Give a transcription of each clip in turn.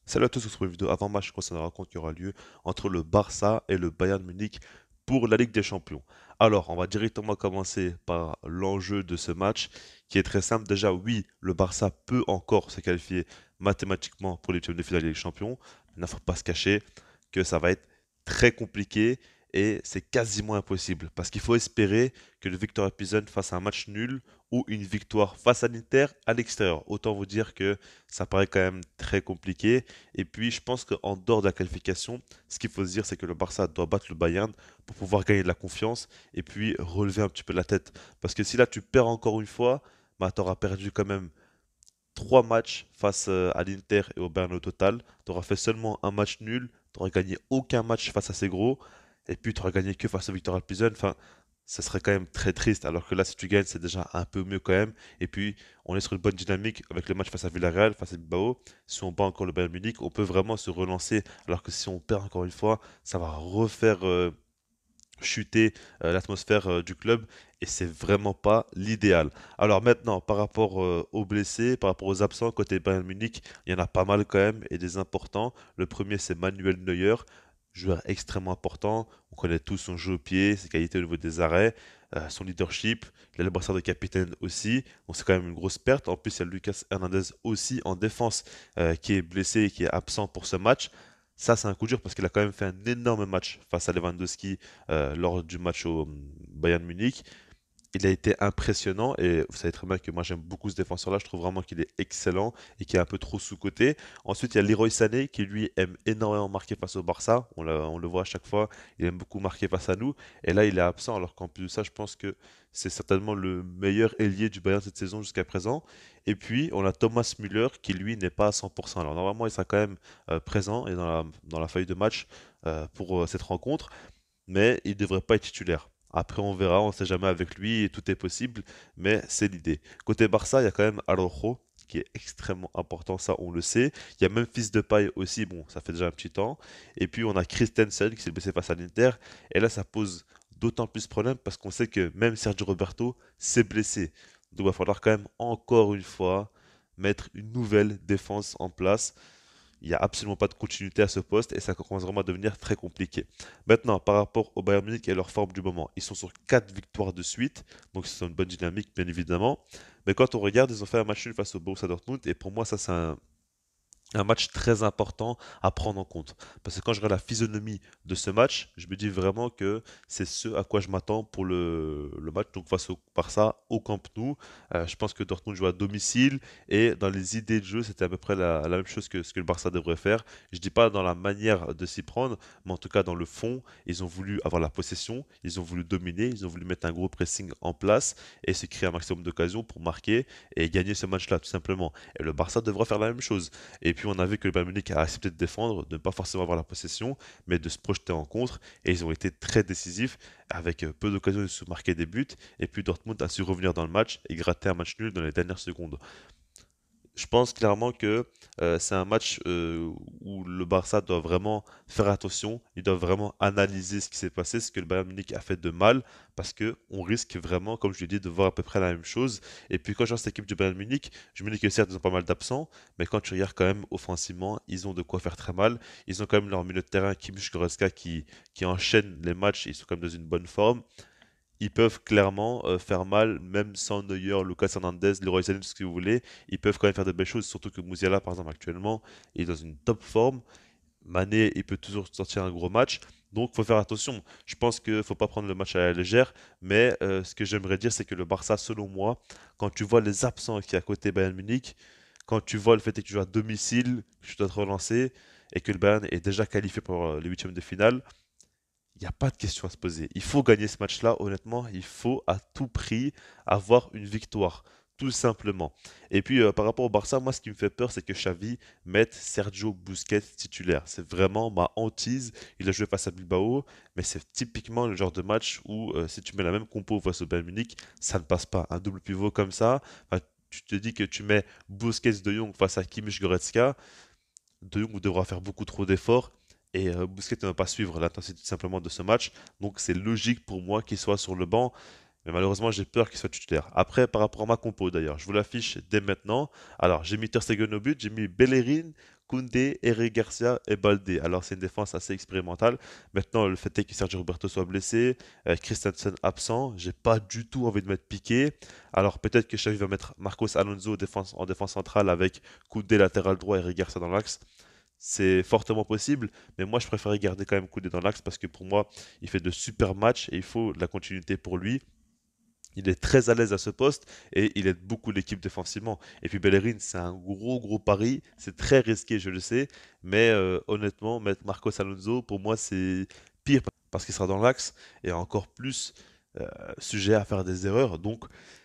Salut à tous, on se retrouve une vidéo avant-match concernant la rencontre qui aura lieu entre le Barça et le Bayern Munich pour la Ligue des Champions. Alors, on va directement commencer par l'enjeu de ce match qui est très simple. Déjà, oui, le Barça peut encore se qualifier mathématiquement pour les huitièmes de finale des Champions. Il ne faut pas se cacher que ça va être très compliqué et c'est quasiment impossible parce qu'il faut espérer que le Victoria Pilsen fasse un match nul ou une victoire face à l'Inter à l'extérieur. Autant vous dire que ça paraît quand même très compliqué. Et puis, je pense qu'en dehors de la qualification, ce qu'il faut se dire, c'est que le Barça doit battre le Bayern pour pouvoir gagner de la confiance et puis relever un petit peu la tête. Parce que si là, tu perds encore une fois, bah, tu auras perdu quand même trois matchs face à l'Inter et au Bayern au total. Tu auras fait seulement un match nul, tu n'auras gagné aucun match face à ces gros, et puis tu n'auras gagné que face au Victoria Pilsen. Enfin, ça serait quand même très triste. Alors que là, si tu gagnes, c'est déjà un peu mieux quand même. Et puis, on est sur une bonne dynamique avec le match face à Villarreal, face à Bilbao. Si on bat encore le Bayern Munich, on peut vraiment se relancer. Alors que si on perd encore une fois, ça va refaire chuter l'atmosphère du club et c'est vraiment pas l'idéal. Alors maintenant, par rapport aux blessés, par rapport aux absents côté Bayern Munich, il y en a pas mal quand même et des importants. Le premier, c'est Manuel Neuer, joueur extrêmement important. On connaît tous son jeu au pied, ses qualités au niveau des arrêts, son leadership. Il a le brassard de capitaine aussi, donc c'est quand même une grosse perte. En plus, il y a Lucas Hernandez aussi en défense qui est blessé et qui est absent pour ce match. Ça, c'est un coup dur parce qu'il a quand même fait un énorme match face à Lewandowski lors du match au Bayern Munich. Il a été impressionnant et vous savez très bien que moi j'aime beaucoup ce défenseur-là. Je trouve vraiment qu'il est excellent et qu'il est un peu trop sous-coté. Ensuite, il y a Leroy Sané qui lui aime énormément marquer face au Barça. On le voit à chaque fois. Il aime beaucoup marquer face à nous. Et là, il est absent alors qu'en plus de ça, je pense que c'est certainement le meilleur ailier du Bayern cette saison jusqu'à présent. Et puis, on a Thomas Müller qui lui n'est pas à 100%. Alors normalement, il sera quand même présent et dans la feuille de match pour cette rencontre mais il ne devrait pas être titulaire. Après, on verra, on ne sait jamais avec lui, et tout est possible, mais c'est l'idée. Côté Barça, il y a quand même Araujo, qui est extrêmement important, ça on le sait. Il y a Memphis Depay aussi, bon, ça fait déjà un petit temps. Et puis on a Christensen qui s'est blessé face à l'Inter, et là ça pose d'autant plus de problème parce qu'on sait que même Sergio Roberto s'est blessé. Donc il va falloir quand même encore une fois mettre une nouvelle défense en place. Il n'y a absolument pas de continuité à ce poste et ça commence vraiment à devenir très compliqué. Maintenant, par rapport au Bayern Munich et leur forme du moment, ils sont sur 4 victoires de suite, donc c'est une bonne dynamique bien évidemment. Mais quand on regarde, ils ont fait un match nul face au Borussia Dortmund et pour moi ça c'est un match très important à prendre en compte. Parce que quand je regarde la physionomie de ce match, je me dis vraiment que c'est ce à quoi je m'attends pour le match donc face au Barça au Camp Nou. Je pense que Dortmund joue à domicile et dans les idées de jeu, c'était à peu près la même chose que ce que le Barça devrait faire. Je dis pas dans la manière de s'y prendre, mais en tout cas dans le fond, ils ont voulu avoir la possession, ils ont voulu dominer, ils ont voulu mettre un gros pressing en place et se créer un maximum d'occasions pour marquer et gagner ce match-là tout simplement. Et le Barça devrait faire la même chose. Et puis on a vu que le Bayern Munich a accepté de défendre, de ne pas forcément avoir la possession, mais de se projeter en contre. Et ils ont été très décisifs, avec peu d'occasions de se marquer des buts. Et puis Dortmund a su revenir dans le match et gratter un match nul dans les dernières secondes. Je pense clairement que c'est un match où le Barça doit vraiment faire attention, il doit vraiment analyser ce qui s'est passé, ce que le Bayern Munich a fait de mal, parce que on risque vraiment, comme je l'ai dit, de voir à peu près la même chose. Et puis quand je vois cette équipe du Bayern Munich, je me dis que certes ils ont pas mal d'absents, mais quand tu regardes quand même offensivement, ils ont de quoi faire très mal. Ils ont quand même leur milieu de terrain, Kimmich Goretzka, qui enchaîne les matchs, ils sont quand même dans une bonne forme. Ils peuvent clairement faire mal, même sans Neuer, Lucas Hernandez, Leroy Sané, tout ce que vous voulez. Ils peuvent quand même faire de belles choses, surtout que Musiala, par exemple, actuellement, est dans une top forme. Mané, il peut toujours sortir un gros match. Donc, il faut faire attention. Je pense qu'il ne faut pas prendre le match à la légère. Mais ce que j'aimerais dire, c'est que le Barça, selon moi, quand tu vois les absents qui est à côté Bayern Munich, quand tu vois le fait que tu joues à domicile, que tu dois te relancer, et que le Bayern est déjà qualifié pour les huitièmes de finale, il n'y a pas de question à se poser. Il faut gagner ce match-là, honnêtement. Il faut à tout prix avoir une victoire, tout simplement. Et puis par rapport au Barça, moi ce qui me fait peur, c'est que Xavi mette Sergio Busquets titulaire. C'est vraiment ma hantise. Il a joué face à Bilbao, mais c'est typiquement le genre de match où si tu mets la même compo face au Bayern Munich, ça ne passe pas. Un double pivot comme ça, enfin, tu te dis que tu mets Busquets de Jong face à Kimmich Goretzka, de Jong devra faire beaucoup trop d'efforts et Busquets ne va pas suivre l'intensité tout simplement de ce match. Donc c'est logique pour moi qu'il soit sur le banc. Mais malheureusement, j'ai peur qu'il soit titulaire. Après, par rapport à ma compo d'ailleurs, je vous l'affiche dès maintenant. Alors, j'ai mis Ter Stegen au but, j'ai mis Bellerin, Koundé, Eric Garcia et Balde. Alors, c'est une défense assez expérimentale. Maintenant, le fait est que Sergio Roberto soit blessé, Christensen absent, j'ai pas du tout envie de mettre Piqué. Alors, peut-être que Xavi va mettre Marcos Alonso en défense centrale avec Koundé latéral droit et Eric Garcia dans l'axe. C'est fortement possible, mais moi je préfère garder quand même Koundé dans l'axe parce que pour moi, il fait de super matchs et il faut de la continuité pour lui. Il est très à l'aise à ce poste et il aide beaucoup l'équipe défensivement. Et puis Bellerin, c'est un gros pari. C'est très risqué, je le sais. Mais honnêtement, mettre Marcos Alonso, pour moi, c'est pire parce qu'il sera dans l'axe et encore plus euh, sujet à faire des erreurs. Donc,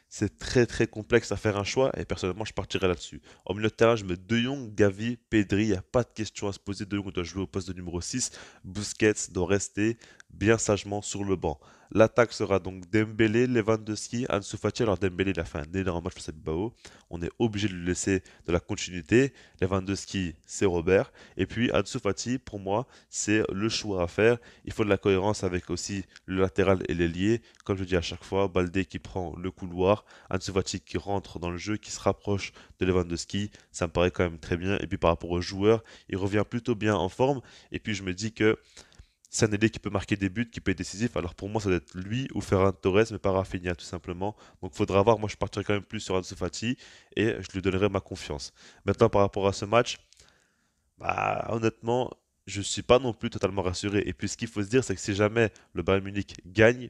c'est très complexe à faire un choix et personnellement, je partirai là-dessus. En milieu de terrain, je mets De Jong, Gavi, Pedri. Il n'y a pas de question à se poser. De Jong doit jouer au poste de numéro 6. Busquets doit rester bien sagement sur le banc. L'attaque sera donc Dembélé, Lewandowski, Ansu Fati. Alors Dembélé, il a fait un énorme match face à Bilbao. On est obligé de lui laisser de la continuité. Lewandowski, c'est Robert. Et puis Ansu Fati, pour moi, c'est le choix à faire. Il faut de la cohérence avec aussi le latéral et l'ailier. Comme je dis à chaque fois, Balde qui prend le couloir, Ansu Fati qui rentre dans le jeu, qui se rapproche de Lewandowski. Ça me paraît quand même très bien. Et puis par rapport aux joueurs, il revient plutôt bien en forme. Et puis je me dis que c'est un ailier qui peut marquer des buts, qui peut être décisif. Alors pour moi, ça doit être lui ou Ferran Torres, mais pas Rafinha tout simplement. Donc faudra voir. Moi, je partirai quand même plus sur Ansu Fati et je lui donnerai ma confiance. Maintenant, par rapport à ce match, bah, honnêtement, je suis pas non plus totalement rassuré. Et puis ce qu'il faut se dire, c'est que si jamais le Bayern Munich gagne,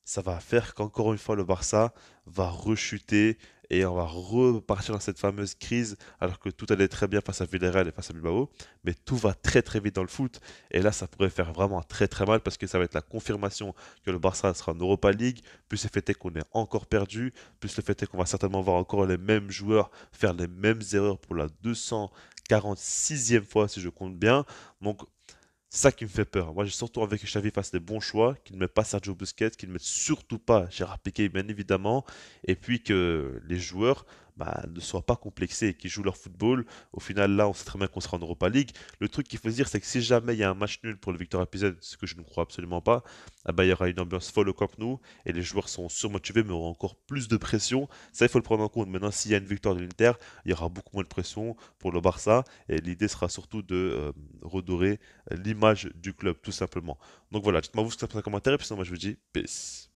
ça va faire qu'encore une fois le Barça va rechuter et on va repartir dans cette fameuse crise alors que tout allait très bien face à Villarreal et face à Bilbao, mais tout va très vite dans le foot et là ça pourrait faire vraiment très mal parce que ça va être la confirmation que le Barça sera en Europa League, plus le fait est qu'on est encore perdu, plus le fait est qu'on va certainement voir encore les mêmes joueurs faire les mêmes erreurs pour la 246e fois si je compte bien. Donc c'est ça qui me fait peur. Moi, j'ai surtout envie que Xavi fasse des bons choix, qu'il ne mette pas Sergio Busquets, qu'il ne mette surtout pas Gérard Piqué, bien évidemment, et puis que les joueurs bah, ne soient pas complexés et qu'ils jouent leur football. Au final, là, on sait très bien qu'on sera en Europa League. Le truc qu'il faut se dire, c'est que si jamais il y a un match nul pour le Victoria Pilsen, ce que je ne crois absolument pas, ah bah, il y aura une ambiance folle au Camp Nou et les joueurs sont surmotivés mais auront encore plus de pression. Ça, il faut le prendre en compte. Maintenant, s'il y a une victoire de l'Inter, il y aura beaucoup moins de pression pour le Barça et l'idée sera surtout de redorer l'image du club, tout simplement. Donc voilà, dites-moi vous ce que ça fait un commentaire, et puis sinon moi je vous dis peace.